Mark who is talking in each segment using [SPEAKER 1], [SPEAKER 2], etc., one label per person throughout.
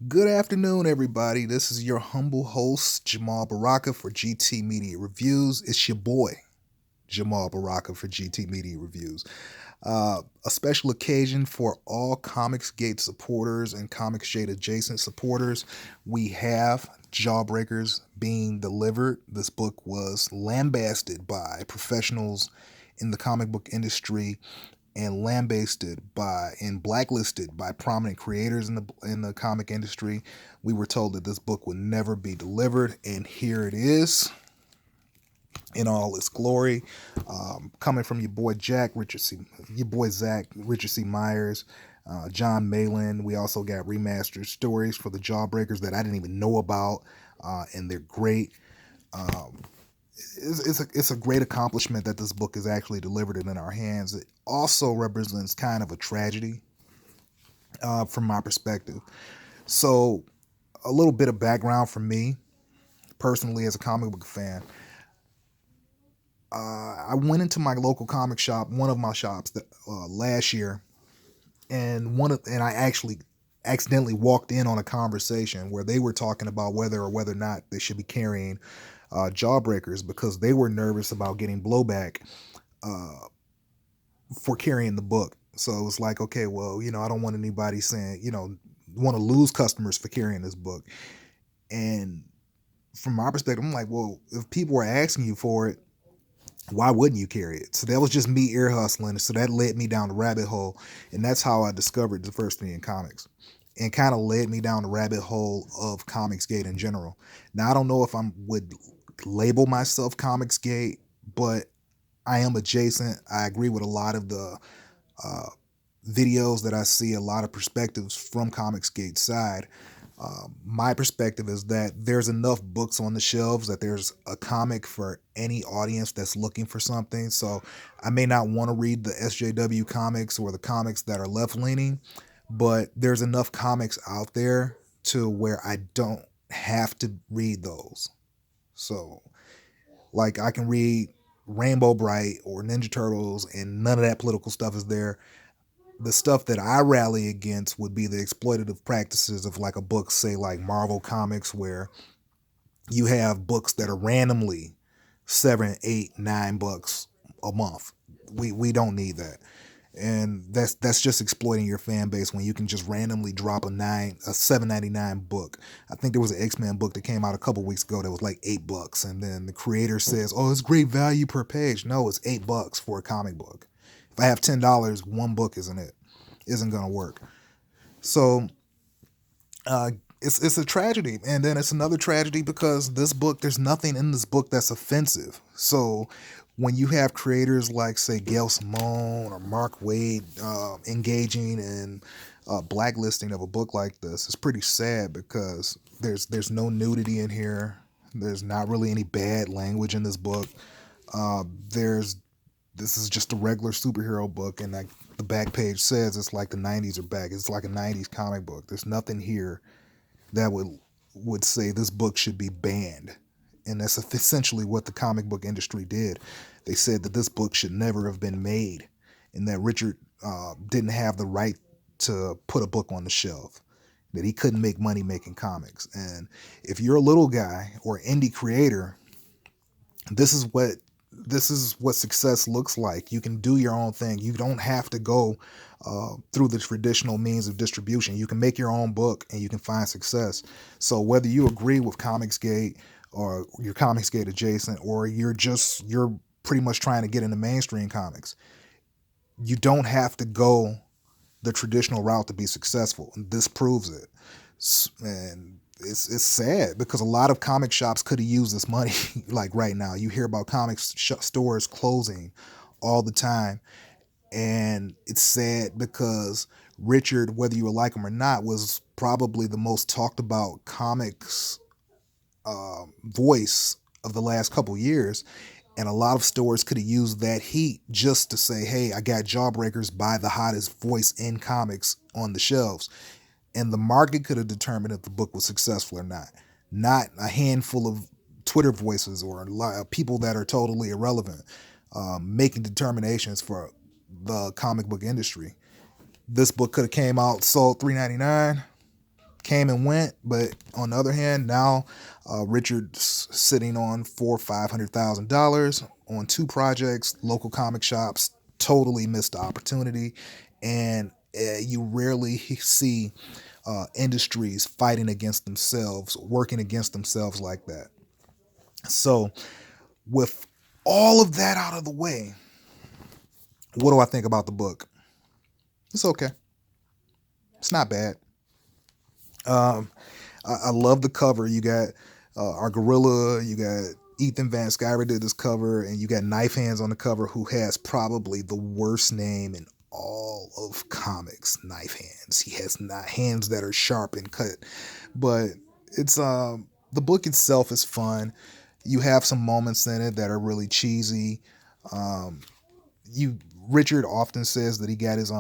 [SPEAKER 1] Good afternoon, everybody. This is your humble host, Jamal Baraka for GT Media Reviews. It's your boy, Jamal Baraka for GT Media Reviews. A special occasion for all Comicsgate supporters and Comicsgate adjacent supporters. We have Jawbreakers being delivered. This book was lambasted by professionals in the comic book industry and lambasted by and blacklisted by prominent creators in the comic industry. We were told that this book would never be delivered, and here it is in all its glory, coming from your boy your boy Zach Richard C. Myers, John Malin. We also got remastered stories for the Jawbreakers that I didn't even know about, and they're great. Um, it's a great accomplishment that this book is actually delivered in our hands. It also represents kind of a tragedy from my perspective. So, a little bit of background for me personally as a comic book fan. I went into my local comic shop, one of my shops, last year, and I actually accidentally walked in on a conversation where they were talking about whether or not they should be carrying Jawbreakers because they were nervous about getting blowback uh, for carrying the book. So it was like, okay, well, I don't want anybody saying, want to lose customers for carrying this book. And from my perspective, I'm like, well, if people are asking you for it, why wouldn't you carry it? So that was just me ear hustling. So that led me down the rabbit hole. And that's how I discovered the first thing in comics and kind of led me down the rabbit hole of Comicsgate in general. Now, I don't know if I would label myself Comicsgate, but I am adjacent. I agree with a lot of the uh, videos that I see, a lot of perspectives from Comicsgate side. My perspective is that there's enough books on the shelves that there's a comic for any audience that's looking for something. So I may not want to read the SJW comics or the comics that are left leaning, but there's enough comics out there to where I don't have to read those. So, like, I can read Rainbow Bright or Ninja Turtles, and none of that political stuff is there. The stuff that I rally against would be the exploitative practices of like a book, say like Marvel Comics, where you have books that are randomly 7, 8, 9 bucks a month. We don't need that. And that's just exploiting your fan base when you can just randomly drop a 7.99 book. I think there was an X-Men book that came out a couple weeks ago that was like 8 bucks, and then the creator says, "Oh, it's great value per page." No, it's 8 bucks for a comic book. If I have $10, one book isn't gonna work. So uh, it's a tragedy, and then it's another tragedy because there's nothing in this book that's offensive. So when you have creators like say Gail Simone or Mark Wade engaging in blacklisting of a book like this, it's pretty sad because there's no nudity in here. There's not really any bad language in this book. There's This is just a regular superhero book, and like the back page says, it's like the '90s are back. It's like a '90s comic book. There's nothing here that would say this book should be banned, and that's essentially what the comic book industry did. They said that this book should never have been made, and that Richard didn't have the right to put a book on the shelf. That he couldn't make money making comics, and if you're a little guy or indie creator, this is what success looks like. You can do your own thing. You don't have to go through the traditional means of distribution. You can make your own book and you can find success. So whether you agree with Comicsgate or you're Comicsgate adjacent, or you're pretty much trying to get into mainstream comics, you don't have to go the traditional route to be successful. And this proves it. And it's sad because a lot of comic shops could have used this money. Like right now, you hear about stores closing all the time, and it's sad because Richard, whether you like him or not, was probably the most talked about comics voice of the last couple years. And a lot of stores could have used that heat just to say, hey, I got Jawbreakers by the hottest voice in comics on the shelves. And the market could have determined if the book was successful or not. Not a handful of Twitter voices or a lot of people that are totally irrelevant making determinations for the comic book industry. This book could have came out, sold $3.99, came and went. But on the other hand, now Richard's sitting on $500,000 on two projects. Local comic shops totally missed the opportunity, and you rarely see industries fighting against themselves, working against themselves like that. So, with all of that out of the way, what do I think about the book? It's okay. It's not bad. I love the cover. You got our gorilla. You got Ethan Van Sciver did this cover, and you got Knife Hands on the cover, who has probably the worst name in all of comics. Knife Hands. He has not hands that are sharp and cut, but it's the book itself is fun. You have some moments in it that are really cheesy. Um, you Richard often says that he got his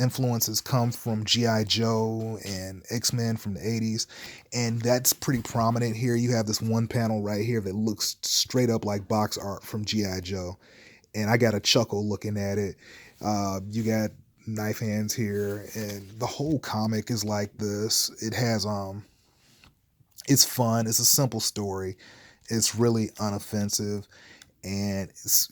[SPEAKER 1] influences come from G.I. Joe and X-Men from the 80s, and that's pretty prominent here. You have this one panel right here that looks straight up like box art from G.I. Joe, and I got a chuckle looking at it. You got Knife Hands here, and the whole comic is like this. It has it's fun. It's a simple story. It's really unoffensive, and it's,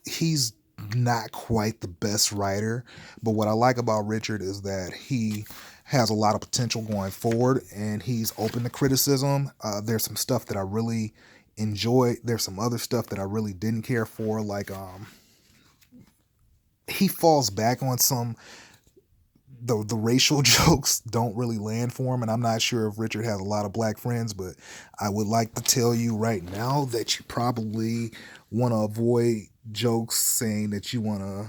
[SPEAKER 1] he's not quite the best writer, but what I like about Richard is that he has a lot of potential going forward, and he's open to criticism. There's some stuff that I really enjoy. There's some other stuff that I really didn't care for, like he falls back on some the racial jokes don't really land for him, and I'm not sure if Richard has a lot of black friends, but I would like to tell you right now that you probably want to avoid jokes saying that you want to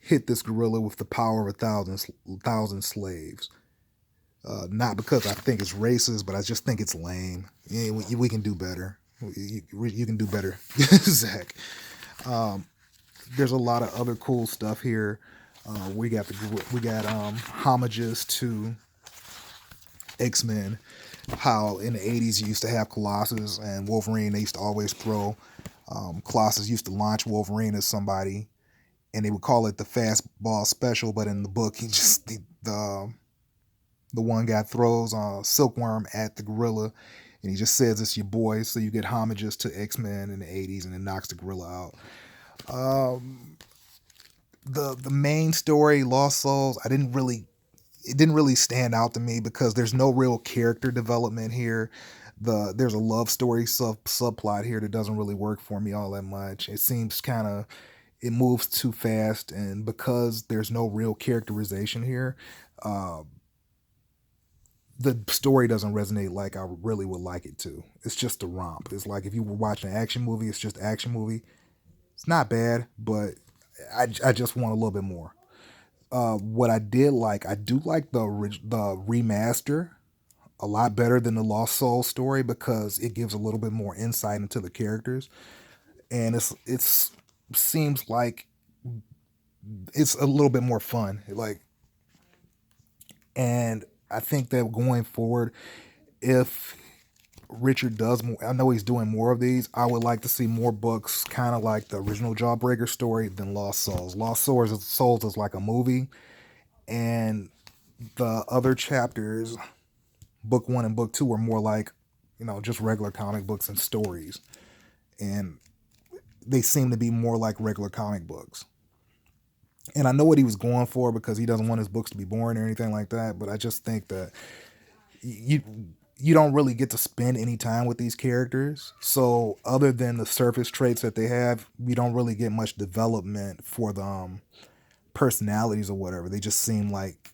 [SPEAKER 1] hit this gorilla with the power of a thousand slaves. Not because I think it's racist, but I just think it's lame. Yeah, we can do better. You can do better, Zach. There's a lot of other cool stuff here. We got homages to X-Men. How in the 80s you used to have Colossus and Wolverine. They used to always throw Colossus used to launch Wolverine as somebody, and they would call it the fastball special. But in the book, the one guy throws Silkworm at the gorilla, and he just says it's your boy. So you get homages to X-Men in the 80s, and it knocks the gorilla out. The main story, Lost Souls, it didn't really stand out to me because there's no real character development here. There's a love story subplot here that doesn't really work for me all that much. It seems it moves too fast, and because there's no real characterization here, the story doesn't resonate like I really would like it to. It's just a romp. It's like if you were watching an action movie, it's just an action movie. It's not bad, but I just want a little bit more. What I do like the remaster a lot better than the Lost Soul story because it gives a little bit more insight into the characters, and it's seems like it's a little bit more fun. And I think that going forward, if Richard does more, I know he's doing more of these. I would like to see more books, kind of like the original Jawbreaker story, than Lost Souls. Lost Souls is like a movie, and the other chapters, book 1 and book 2, are more like, just regular comic books and stories, and they seem to be more like regular comic books. And I know what he was going for because he doesn't want his books to be boring or anything like that. But I just think that you don't really get to spend any time with these characters. So other than the surface traits that they have, we don't really get much development for the personalities or whatever. They just seem like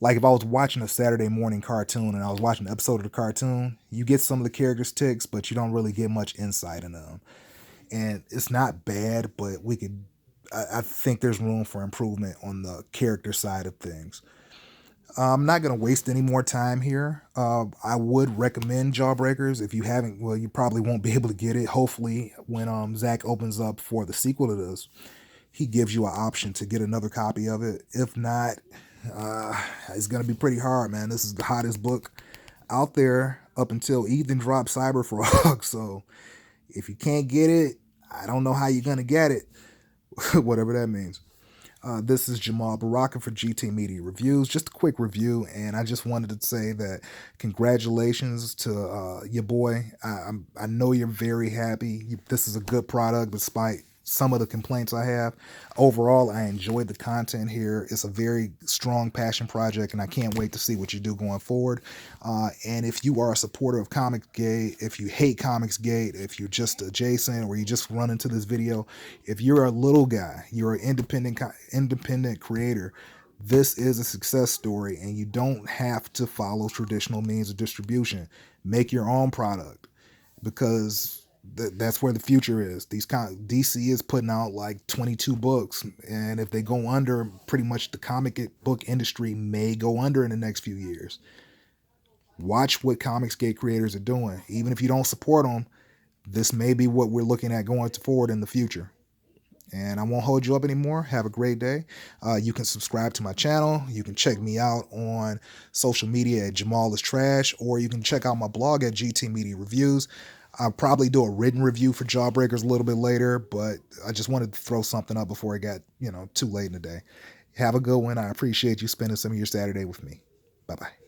[SPEAKER 1] if I was watching a Saturday morning cartoon and I was watching an episode of the cartoon, you get some of the characters' ticks, but you don't really get much insight in them. And it's not bad, but I think there's room for improvement on the character side of things. I'm not going to waste any more time here. I would recommend Jawbreakers. If you haven't, well, you probably won't be able to get it. Hopefully, when Zach opens up for the sequel to this, he gives you an option to get another copy of it. If not, it's going to be pretty hard, man. This is the hottest book out there up until Ethan dropped Cyberfrog. So if you can't get it, I don't know how you're going to get it. Whatever that means. This is Jamal Baraka for GT Media Reviews. Just a quick review, and I just wanted to say that congratulations to your boy. I know you're very happy. This is a good product, despite some of the complaints I have. Overall, I enjoyed the content here. It's a very strong passion project, and I can't wait to see what you do going forward. And if you are a supporter of Comicsgate, if you hate Comicsgate, if you're just adjacent or you just run into this video, if you're a little guy, you're an independent creator, this is a success story, and you don't have to follow traditional means of distribution. Make your own product, because that's where the future is. DC is putting out like 22 books, and if they go under, pretty much the comic book industry may go under in the next few years. Watch what Comicsgate creators are doing. Even if you don't support them, this may be what we're looking at going forward in the future. And I won't hold you up anymore. Have a great day. You can subscribe to my channel. You can check me out on social media at Jamal is Trash, or you can check out my blog at GT Media Reviews. I'll probably do a written review for Jawbreakers a little bit later, but I just wanted to throw something up before it got, too late in the day. Have a good one. I appreciate you spending some of your Saturday with me. Bye-bye.